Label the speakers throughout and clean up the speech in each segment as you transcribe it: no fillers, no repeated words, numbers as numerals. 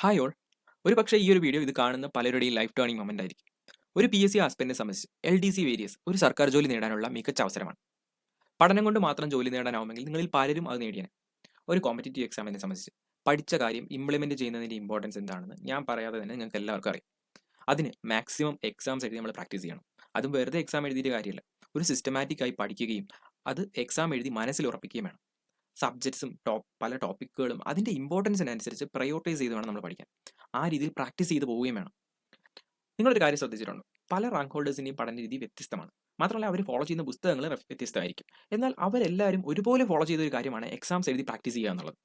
Speaker 1: Hi all. ഒരു പക്ഷേ ഈ ഒരു വീഡിയോ ഇത് കാണുന്ന പലരുടെയും ലൈഫ് ടേണിംഗ് മൊമെന്റ് ആയിരിക്കും. ഒരു PSC ആസ്പിരന്റിനെ സംബന്ധിച്ച് LDC വേരിയസ് ഒരു സർക്കാർ ജോലി നേടാനുള്ള മികച്ച അവസരമാണ്. പഠനം കൊണ്ട് മാത്രം ജോലി നേടാനാവുമെങ്കിൽ നിങ്ങളിൽ പലരും അത് നേടിയേനെ. ഒരു കോമ്പറ്റേറ്റീവ് എക്സാമിനെ സംബന്ധിച്ച് പഠിച്ച കാര്യം ഇംപ്ലിമെന്റ് ചെയ്യുന്നതിന്റെ ഇമ്പോർട്ടൻസ് എന്താണെന്ന് ഞാൻ പറയാതെ തന്നെ നിങ്ങൾക്ക് എല്ലാവർക്കും അറിയാം. അതിന് മാക്സിമം എക്സാംസ് എഴുതി നമ്മൾ പ്രാക്ടീസ് ചെയ്യണം. അതും വെറുതെ എക്സാം എഴുതിയിട്ട് കാര്യമില്ല. ഒരു സിസ്റ്റമാറ്റിക് ആയി പഠിക്കുകയും അത് എക്സാം എഴുതി മനസ്സിൽ ഉറപ്പിക്കുകയും വേണം. സബ്ജക്ട്സും പല ടോപ്പിക്കുകളും അതിന്റെ ഇമ്പോർട്ടൻസിനനുസരിച്ച് പ്രയോറിറ്റൈസ് ചെയ്ത് വേണം നമ്മൾ പഠിക്കാൻ. ആ രീതിയിൽ പ്രാക്ടീസ് ചെയ്ത് പോവുകയും വേണം. നിങ്ങളൊരു കാര്യം ശ്രദ്ധിച്ചിട്ടുണ്ടോ? പല റാങ്ക് ഹോൾഡേഴ്സിന്റെയും പഠന രീതി വ്യത്യസ്തമാണ്. മാത്രമല്ല അവർ ഫോളോ ചെയ്യുന്ന പുസ്തകങ്ങൾ വ്യത്യസ്തമായിരിക്കും. എന്നാൽ അവരെല്ലാവരും ഒരുപോലെ ഫോളോ ചെയ്ത ഒരു കാര്യമാണ് എക്സാംസ് എഴുതി പ്രാക്ടീസ് ചെയ്യുക എന്നുള്ളത്.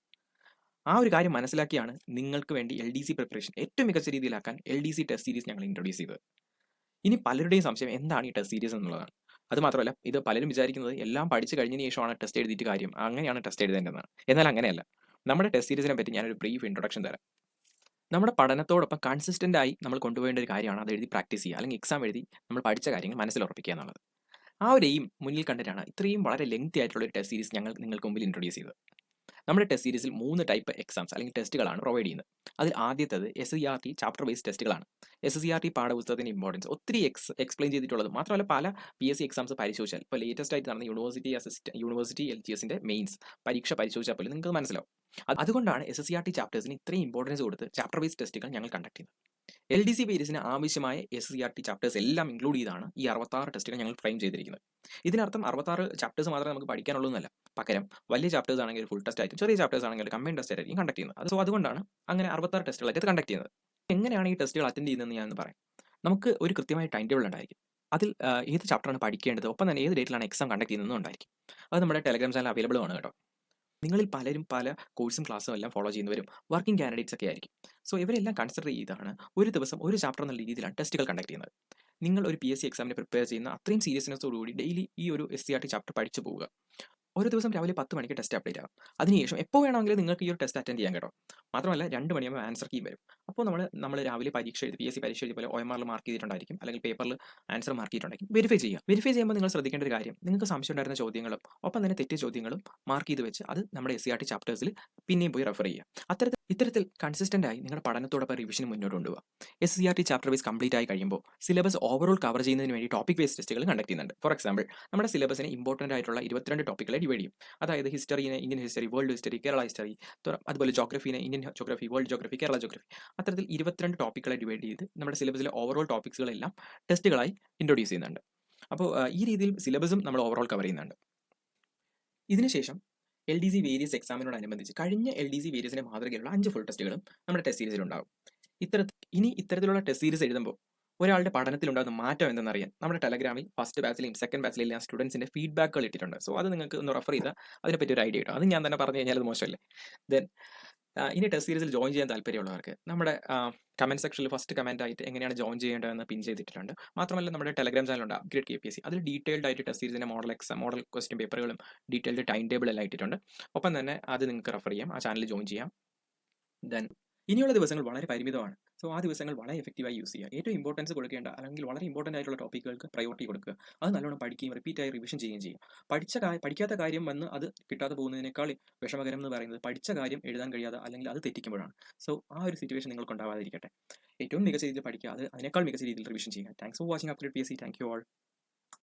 Speaker 1: ആ ഒരു കാര്യം മനസ്സിലാക്കിയാണ് നിങ്ങൾക്ക് വേണ്ടി LDC പ്രിപ്പറേഷൻ ഏറ്റവും മികച്ച രീതിയിലാക്കാൻ LDC ടെസ്റ്റ് സീരീസ് ഞങ്ങൾ ഇൻട്രൊഡ്യൂസ് ചെയ്തത്. ഇനി പലരുടെയും സംശയം എന്താണ് ഈ ടെസ്റ്റ് സീരീസ് എന്നുള്ളതാണ്. അത് മാത്രമല്ല ഇത് പലരും വിചാരിക്കുന്നത് എല്ലാം പഠിച്ചു കഴിഞ്ഞതിന് ശേഷമാണ് ടെസ്റ്റ് എഴുതിയിട്ട് കാര്യം. അങ്ങനെയാണ് ടെസ്റ്റ് എഴുതേണ്ടതെന്നാണ്. എന്നാൽ അങ്ങനെയല്ല. നമ്മുടെ ടെസ്റ്റ് സീരീസിനെ പറ്റി ഞാനൊരു ബ്രീഫ് ഇൻട്രൊഡക്ഷൻ തരാം. നമ്മുടെ പഠനത്തോടൊപ്പം കൺസിസ്റ്റന്റ് ആയി നമ്മൾ കൊണ്ടുപോകേണ്ട ഒരു കാര്യമാണ് അത് എഴുതി പ്രാക്ടീസ് ചെയ്യുക, അല്ലെങ്കിൽ എക്സാം എഴുതി നമ്മൾ പഠിച്ച കാര്യങ്ങൾ മനസ്സിൽ ഉറപ്പിക്കുക എന്നുള്ളത്. ആ ഒരു എയിം മുന്നിൽ കണ്ടിട്ടാണ് ഇത്രയും വളരെ ലെങ്തി ആയിട്ടുള്ള ഒരു ടെസ്റ്റ് സീരീസ് ഞങ്ങൾ നിങ്ങൾക്ക് മുമ്പിൽ ഇൻട്രൊഡ്യൂസ് ചെയ്തത്. നമ്മുടെ ടെസ്റ്റ് സീരീസിൽ 3 ടൈപ്പ് എക്സാംസ് അല്ലെങ്കിൽ ടെസ്റ്റുകളാണ് പ്രൊവൈഡ് ചെയ്യുന്നത്. അതിൽ ആദ്യത്തേത് SCRT ചാപ്റ്റർ ബേസ് ടെസ്റ്റുകളാണ്. SCRT പാഠപുസ്തകത്തിന്റെ ഇമ്പോർട്ടൻസ് ഒത്തിരി എക്സ്പ്ലെയിൻ ചെയ്തിട്ടുള്ളത് മാത്രമല്ല പല PSC എക്സാംസ് പരിശോധിച്ചാൽ ഇപ്പോൾ ലേറ്റസ്റ്റ് ആയിട്ട് നടന്ന യൂണിവേഴ്സിറ്റി LGSന്റെ മെയിൻസ് പരീക്ഷ പരിശോധിച്ചാൽ പോലും നിങ്ങൾക്ക് മനസ്സിലാവും. അതുകൊണ്ടാണ് SCRT ചാപ്റ്റേഴ്സിന് ഇത്രയും ഇമ്പോർട്ടൻസ് കൊടുത്ത് ചാപ്റ്റർ ബേസ് ടെസ്റ്റുകൾ ഞങ്ങൾ കണ്ടക്ട് ചെയ്യുന്നത്. LDC പേരീസിന് ആവശ്യമായ SCRT ചാപ്റ്റേഴ്സ് എല്ലാം ഇൻക്ലൂഡ് ചെയ്താണ് ഈ 66 ടെസ്റ്റുകൾ ഞങ്ങൾ ഫ്രെയിം ചെയ്തിരിക്കുന്നത്. ഇതിനർത്ഥം 66 ചാപ്റ്റേഴ്സ് മാത്രമേ നമുക്ക് പഠിക്കാനുള്ളൂ എന്നല്ല. പകരം വലിയ ചാപ്റ്റേഴ്സ് ആണെങ്കിൽ ഒരു ഫുൾ ടെസ്റ്റ് ആയിട്ടും ചെറിയ ചാപ്റ്റേഴ്സ് ആണെങ്കിൽ ഒരു കമ്പൈൻ ടെസ്റ്റ് ആയിരിക്കും കണ്ടക്ട് ചെയ്യുന്നത്. അതുകൊണ്ടാണ് അങ്ങനെ 66 ടെസ്റ്റുകളായിട്ട് കണ്ടക്ട് ചെയ്യുന്നത്. എങ്ങനെയാണ് ഈ ടെസ്റ്റുകൾ അറ്റൻഡ് ചെയ്യുന്നതെന്ന് ഞാൻ പറയാം. നമുക്ക് ഒരു കൃത്യമായ ടൈം ടേബിൾ ഉണ്ടായിരിക്കും. അതിൽ ഏത് ചാപ്റ്ററാണ് പഠിക്കേണ്ടത്, ഒപ്പം തന്നെ ഏത് ഡേറ്റിലാണ് എക്സാം കണ്ടക്ട് ചെയ്യുന്നതെന്നും ഉണ്ടായിരിക്കും. അത് നമ്മുടെ ടെലഗ്രാം ചാനൽ അവൈലബിൾ ആണ് കേട്ടോ. നിങ്ങളിൽ പലരും പല കോഴ്സും ക്ലാസ്സും എല്ലാം ഫോളോ ചെയ്യുന്നവരും വർക്കിംഗ് കാൻഡിഡേറ്റ്സ് ഒക്കെ ആയിരിക്കും. സോ ഇവരെല്ലാം കൺസിഡർ ചെയ്താണ് ഒരു ദിവസം ഒരു ചാപ്റ്റർ എന്നുള്ള രീതിയിലാണ് ടെസ്റ്റുകൾ കണ്ടക്ട് ചെയ്യുന്നത്. നിങ്ങൾ ഒരു PSC എക്സാമിന് പ്രിപ്പയർ ചെയ്യുന്ന അത്രയും സീരിയസ്നെസ്സോടുകൂടി ഡെയിലി ഈ ഒരു SCRT ചാപ്റ്റർ പഠിച്ചു പോവുക. ഒരു ദിവസം രാവിലെ 10 മണിക്ക് ടെസ്റ്റ് അപ്ഡേറ്റ് ആകും. അതിനുശേഷം എപ്പോൾ വേണമെങ്കിലും നിങ്ങൾക്ക് ഈ ഒരു ടെസ്റ്റ് അറ്റൻഡ് ചെയ്യാൻ കേട്ടോ. മാത്രമല്ല 2 മണിയാകുമ്പോൾ ആൻസർ കീ വരും. അപ്പോൾ നമ്മൾ രാവിലെ പരീക്ഷ എഴുതി PSC പരീക്ഷ എഴുതിയ പോലെ OMRൽ മാർക്ക് ചെയ്തിട്ടുണ്ടായിരിക്കും, അല്ലെങ്കിൽ പേപ്പറിൽ ആൻസർ മാർക്ക് ചെയ്തിട്ടുണ്ടായിരിക്കും. വെരിഫൈ ചെയ്യുക. വെരിഫൈ ചെയ്യുമ്പോൾ നിങ്ങൾ ശ്രദ്ധിക്കേണ്ട ഒരു കാര്യം, നിങ്ങൾക്ക് സംശയം ഉണ്ടായിരുന്ന ചോദ്യങ്ങളും ഒപ്പം തന്നെ തെറ്റിയ ചോദ്യങ്ങളും മാർക്ക് ചെയ്ത് വെച്ച് അത് നമ്മുടെ SCRT ചാപ്റ്റേഴ്സിൽ പിന്നെയും പോയി റെഫർ ചെയ്യുക. ഇത്തരത്തിൽ കൺസിസ്റ്റന്റ് ആയി നിങ്ങളുടെ പഠനത്തോടൊപ്പം റിവിഷന് മുന്നോട്ട് കൊണ്ടുപോകുക. SCRT ചാപ്റ്റർ വൈസ് കംപ്ലീറ്റ് ആയി കഴിയുമ്പോൾ സിലബസ് ഓവറോൾ കവർ ചെയ്യുന്നതിന് വേണ്ടി ടോപ്പിക് വൈസ് ടെസ്റ്റുകൾ കണ്ടക്ട് ചെയ്യുന്നുണ്ട്. ഫോർ എക്സാമ്പിൾ, നമ്മുടെ സിലബസിനെ ഇമ്പോർട്ടന്റ് ആയിട്ടുള്ള 22 ടോപ്പിക്കുകളെ ഡിവൈഡ് ചെയ്യും. അതായത് ഹിസ്റ്ററിനെ Indian history, world history, Kerala history, അതുപോലെ ജോഗ്രഫീനെ Indian geography, world geography, Kerala geography, അത്തരത്തിൽ 22 ടോപ്പിക്കുകളെ ഡിവൈഡ് ചെയ്ത് നമ്മുടെ സിലബസിലെ ഓവറോൾ ടോപ്പിക്സുകളെല്ലാം ടെസ്റ്റുകളായി ഇൻട്രൊഡ്യൂസ് ചെയ്യുന്നുണ്ട്. അപ്പോൾ ഈ രീതിയിൽ സിലബസും നമ്മൾ ഓവറോൾ കവർ ചെയ്യുന്നുണ്ട്. ഇതിനുശേഷം LDC വേരിയസ് എക്സാമിനോടനുബന്ധിച്ച് കഴിഞ്ഞ LDC വേരിയസിന്റെ മാതൃകയിലുള്ള 5 ഫുൾ ടെസ്റ്റുകളും നമ്മുടെ ടെസ്റ്റ് സീരീസിലുണ്ടാകും. ഇത്തരത്തിലുള്ള ടെസ്റ്റ് സീരീസ് എഴുതുമ്പോൾ ഒരാളുടെ പഠനത്തിലുണ്ടാകുന്ന മാറ്റം എന്തെന്നറിയാൻ നമ്മുടെ ടെലഗ്രാമിൽ ഫസ്റ്റ് ബാച്ചിലെയും സെക്കൻഡ് ബാച്ചിലെയും ഞാൻ സ്റ്റുഡൻസിന്റെ ഫീഡ്ബാക്കുകൾ ഇട്ടിട്ടുണ്ട്. സോ അത് നിങ്ങൾക്ക് ഒന്ന് റെഫർ ചെയ്താൽ അതിനെപ്പറ്റി ഒരു ഐഡിയ കിട്ടും. അത് ഞാൻ തന്നെ പറഞ്ഞു കഴിഞ്ഞാൽ അത് മോശമല്ലേ. ദെൻ ഇനി ടെസ്റ്റ് സീരീസിൽ ജോയിൻ ചെയ്യാൻ താല്പര്യമുള്ളവർക്ക് നമ്മുടെ കമന്റ് സെക്ഷനിൽ ഫസ്റ്റ് കമന്റ് ആയിട്ട് എങ്ങനെയാണ് ജോയിൻ ചെയ്യേണ്ടതെന്ന് പിൻ ചെയ്തിട്ടുണ്ട്. മാത്രമല്ല നമ്മുടെ ടെലഗ്രാം ചാനലുണ്ട് അപ്ഗ്രേഡ് KPSC, അതിൽ ഡീറ്റെയിൽഡ് ആയിട്ട് ടെസ്റ്റ് സീരീസിന്റെ മോഡൽ ക്വസ്റ്റ്യൻ പേപ്പറുകളും ഡീറ്റെയിൽഡ് ടൈം ടേബിൾ എല്ലാം ഇട്ടിട്ടുണ്ട്. ഒപ്പം തന്നെ അത് നിങ്ങൾക്ക് റെഫർ ചെയ്യാം, ആ ചാനൽ ജോയിൻ ചെയ്യാം. ദെൻ ഇനിയുള്ള ദിവസങ്ങൾ വളരെ പരിമിതമാണ്. സോ ആ ദിവസങ്ങൾ വളരെ എഫക്റ്റീവായി യൂസ് ചെയ്യുക. ഏറ്റവും ഇമ്പോർട്ടൻസ് കൊടുക്കേണ്ട അല്ലെങ്കിൽ വളരെ ഇമ്പോർട്ടൻ്റ് ആയിട്ടുള്ള ടോപ്പിക്കുകൾക്ക് പ്രയോറിറ്റി കൊടുക്കുക. അത് നല്ലോണം പഠിക്കുകയും റിപ്പീറ്റായി റിവിഷൻ ചെയ്യുകയും ചെയ്യുക. പഠിക്കാത്ത കാര്യം വന്ന് അത് കിട്ടാതെ പോകുന്നതിനേക്കാൾ വിഷമകരം എന്ന് പറയുന്നത് പഠിച്ച കാര്യം എഴുതാൻ കഴിയാതെ അല്ലെങ്കിൽ അത് തെറ്റിക്കുമ്പോഴാണ്. സോ ആ ഒരു സിറ്റുവേഷൻ നിങ്ങൾക്ക് ഉണ്ടാവാതിരിക്കട്ടെ. ഏറ്റവും മികച്ച രീതിയിൽ പഠിക്കുക, അതിനേക്കാൾ മികച്ച രീതിയിൽ റിവിഷൻ ചെയ്യുക. Thanks for watching upgrade PSC. Thank you all.